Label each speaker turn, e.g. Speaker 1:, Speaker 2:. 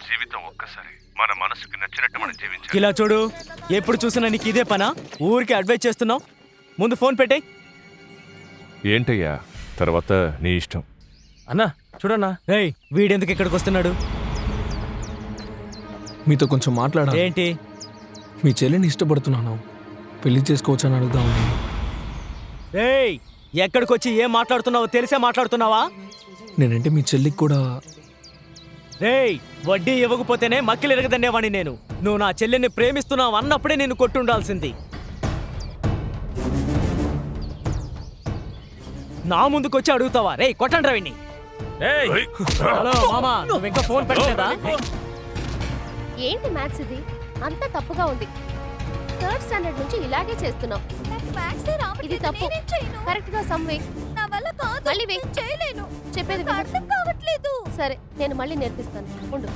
Speaker 1: జీవితం ఒక్కసారి మన మనసుకి నచ్చినట్టు మనం జీవించాలి.
Speaker 2: ఇలా చూడు, ఎప్పుడు చూసినా నీకు ఇదే పనా? ఊరికి అడ్వైజ్ చేస్తున్నావు. ముందు ఫోన్ పెట్టే.
Speaker 1: ఏంటయ్యా, తర్వాత నీ ఇష్టం.
Speaker 3: అన్నా చూడన్నా.
Speaker 2: ఏయ్, వీడెందుకు ఇక్కడికి వస్తున్నాడు?
Speaker 4: మీతో కొంచెం మాట్లాడాలి.
Speaker 2: ఏంటి?
Speaker 4: మీ చెల్లిని ఇష్టపడుతున్నాను, పెళ్లి చేసుకోవచ్చని అడుగుదామని.
Speaker 2: ఏయ్, ఎక్కడికొచ్చి ఏం మాట్లాడుతున్నావో తెలిసే మాట్లాడుతున్నావా?
Speaker 4: నేనంటే మీ చెల్లికి కూడా.
Speaker 2: రేయ్, వడ్డీ ఇవ్వకపోతేనే మక్కిలు ఎరగదనేవాణ్ణి నేను. నువ్వు నా చెల్లెల్ని ప్రేమిస్తున్నావు అన్నప్పుడే నేను కొట్టుండాల్సింది. నా ముందుకొచ్చి అడుగుతావా? రేయ్, కొట్టండి రవిని. హలో మామా, నువ్వు ఇంకా ఫోన్ పెట్టలేదా?
Speaker 5: ఏంటి మ్యాథ్స్ ఇది? అంత తప్పుగా ఉంది. థర్డ్ స్టాండర్డ్ నుంచి ఇలాగే చేస్తున్నాం. ఇది తప్పు. కరెక్ట్ గా సమ్ వే. మళ్ళీ వే. చెప్పేది అర్థం కావట్లేదు. సరే, నేను మళ్ళీ నేర్పిస్తాను. ఉండు.